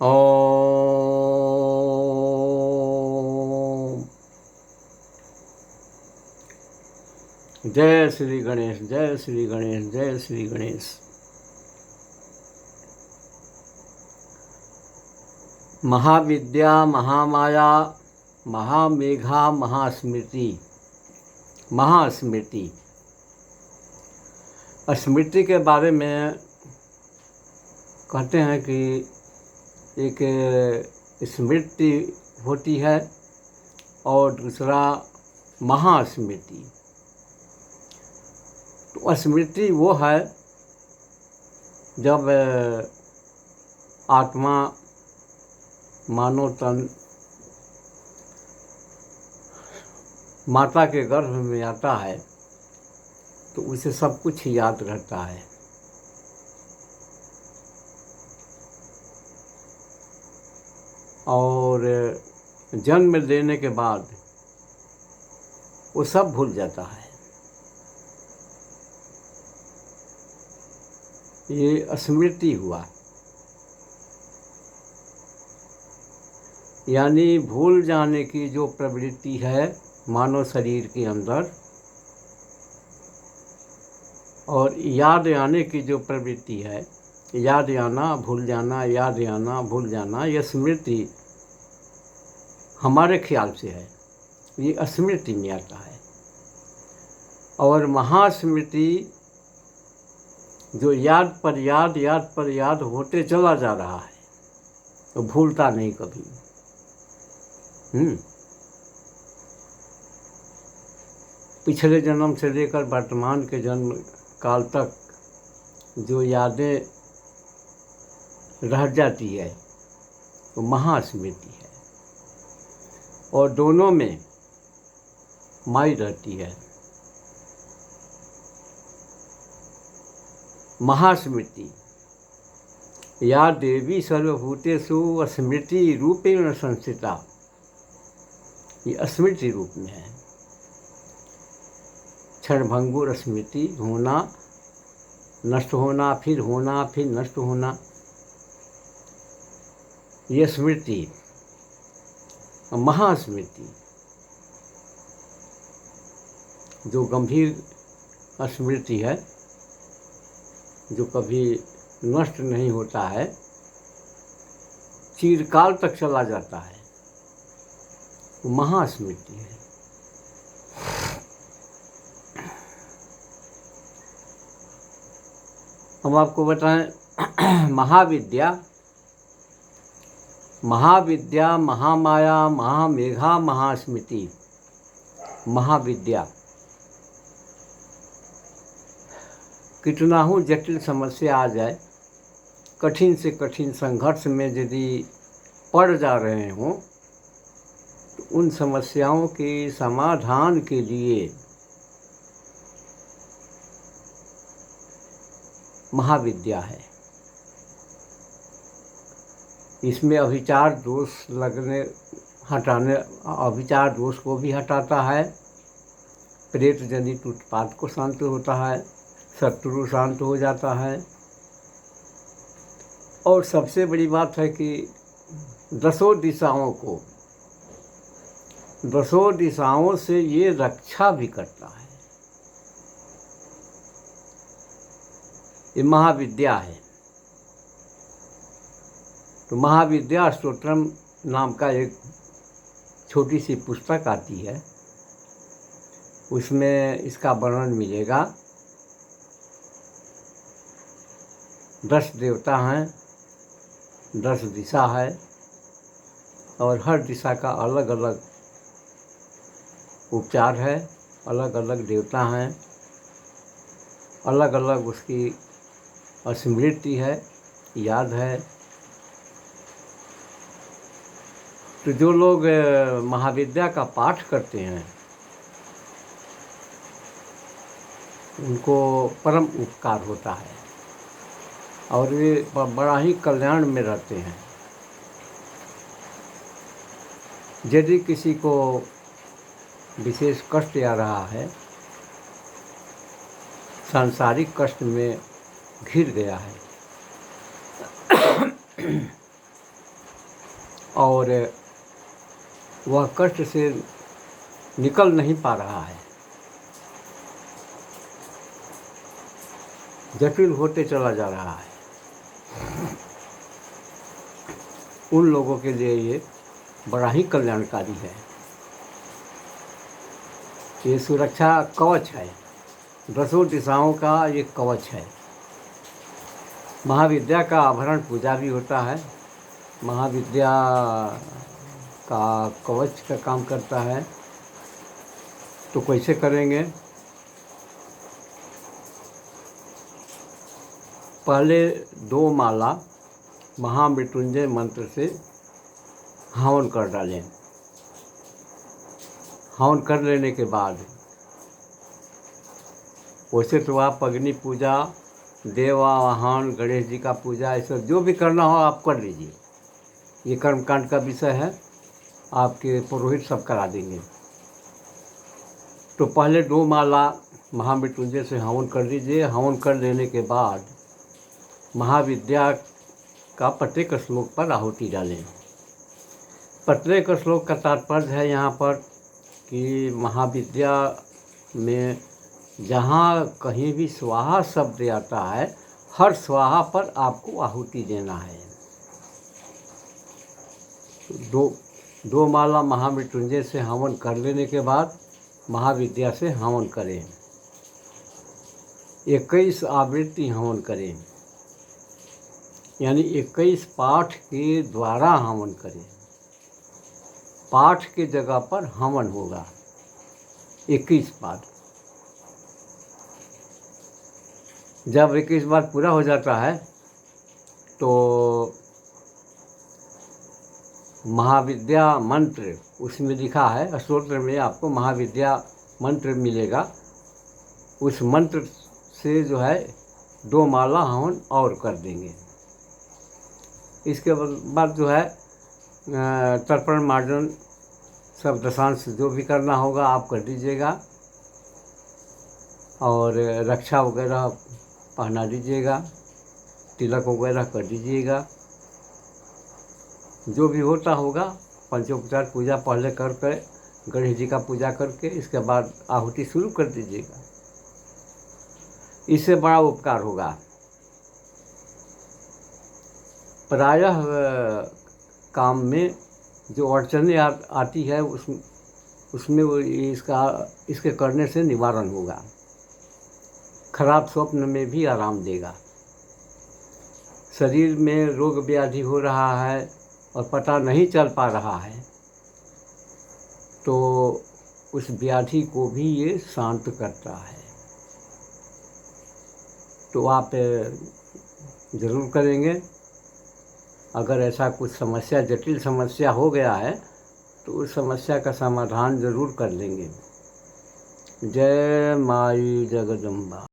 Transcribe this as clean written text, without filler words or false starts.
ओम। जय श्री गणेश, जय श्री गणेश, जय श्री गणेश। महाविद्या, महामाया, महामेघा, महास्मृति। महास्मृति, स्मृति के बारे में कहते हैं कि एक स्मृति होती है और दूसरा महास्मृति। तो स्मृति वो है जब आत्मा मानव तन माता के गर्भ में आता है तो उसे सब कुछ याद रहता है। और जन्म लेने के बाद वो सब भूल जाता है। ये स्मृति हुआ, यानी भूल जाने की जो प्रवृत्ति है मानव शरीर के अंदर, और याद आने की जो प्रवृत्ति है, याद आना भूल जाना, याद आना भूल जाना, यह स्मृति हमारे ख्याल से है, ये स्मृति में आता है। और महास्मृति जो याद पर याद, याद पर याद होते चला जा रहा है, तो भूलता नहीं कभी। पिछले जन्म से लेकर वर्तमान के जन्म काल तक जो यादें रह जाती है वो महास्मृति है। और दोनों में माई रहती है। महास्मृति, या देवी सर्वभूतेषु स्मृति रूपेण संस्थिता, ये स्मृति रूप में है। क्षणभंगुर स्मृति, होना नष्ट होना, फिर नष्ट होना, ये स्मृति। महास्मृति जो गंभीर स्मृति है, जो कभी नष्ट नहीं होता है, चिरकाल तक चला जाता है, वो महास्मृति है। हम आपको बताएं, महाविद्या, महाविद्या, महामाया, महामेघा, महास्मृति। महाविद्या, कितना हो जटिल समस्या आ जाए, कठिन से कठिन संघर्ष में यदि पड़ जा रहे हों, तो उन समस्याओं के समाधान के लिए महाविद्या है। इसमें अभिचार दोष हटाने, अभिचार दोष को भी हटाता है, प्रेत जनित उत्पात को शांत होता है, शत्रु शांत हो जाता है। और सबसे बड़ी बात है कि दसों दिशाओं से ये रक्षा भी करता है। ये महाविद्या है। तो महाविद्या स्तोत्रम नाम का एक छोटी सी पुस्तक आती है, उसमें इसका वर्णन मिलेगा। 10 देवता हैं, 10 दिशा है, और हर दिशा का अलग अलग उपचार है, अलग अलग देवता हैं, अलग अलग उसकी स्मृति है, याद है। तो जो लोग महाविद्या का पाठ करते हैं उनको परम उपकार होता है और वे बड़ा ही कल्याण में रहते हैं। यदि किसी को विशेष कष्ट आ रहा है, सांसारिक कष्ट में घिर गया है, और वह कष्ट से निकल नहीं पा रहा है, जटिल होते चला जा रहा है, उन लोगों के लिए ये बड़ा ही कल्याणकारी है। ये सुरक्षा कवच है, 10 दिशाओं का ये कवच है। महाविद्या का आभरण पूजा भी होता है, महाविद्या का कवच का काम करता है। तो कैसे करेंगे? पहले 2 माला महामृत्युंजय मंत्र से हवन कर डालें। हवन कर लेने के बाद वैसे तो आप अग्नि पूजा, देवावाहन, गणेश जी का पूजा, ऐसा जो भी करना हो आप कर लीजिए। ये कर्मकांड का विषय है, आपके पुरोहित सब करा देंगे। तो पहले 2 माला महामृत्युंजय से हवन कर लीजिए। हवन कर लेने के बाद महाविद्या का प्रत्येक श्लोक पर आहुति डालें। प्रत्येक श्लोक का तात्पर्य है यहाँ पर कि महाविद्या में जहाँ कहीं भी स्वाहा शब्द आता है, हर स्वाहा पर आपको आहुति देना है। 2 माला महामृत्युंजय से हवन कर लेने के बाद महाविद्या से हवन करें। 21 आवृत्ति हवन करें, यानी 21 पाठ के द्वारा हवन करें। पाठ के जगह पर हवन होगा 21 बार। जब 21 बार पूरा हो जाता है तो महाविद्या मंत्र उसमें लिखा है, स्तोत्र में आपको महाविद्या मंत्र मिलेगा। उस मंत्र से जो है 2 माला हवन और कर देंगे। इसके बाद जो है तर्पण मार्जन सब दशांश जो भी करना होगा आप कर दीजिएगा, और रक्षा वगैरह पहना दीजिएगा, तिलक वगैरह कर दीजिएगा। जो भी होता होगा पंचोपचार पूजा पहले करके गणेश जी का पूजा करके इसके बाद आहुति शुरू कर दीजिएगा। इससे बड़ा उपकार होगा। प्रायः काम में जो अड़चनें आती है उसमें वो इसके करने से निवारण होगा। खराब स्वप्न में भी आराम देगा। शरीर में रोग व्याधि हो रहा है और पता नहीं चल पा रहा है, तो उस व्याधि को भी ये शांत करता है। तो आप ज़रूर करेंगे। अगर ऐसा कुछ समस्या, जटिल समस्या हो गया है तो उस समस्या का समाधान ज़रूर कर लेंगे। जय माई जगदम्बा।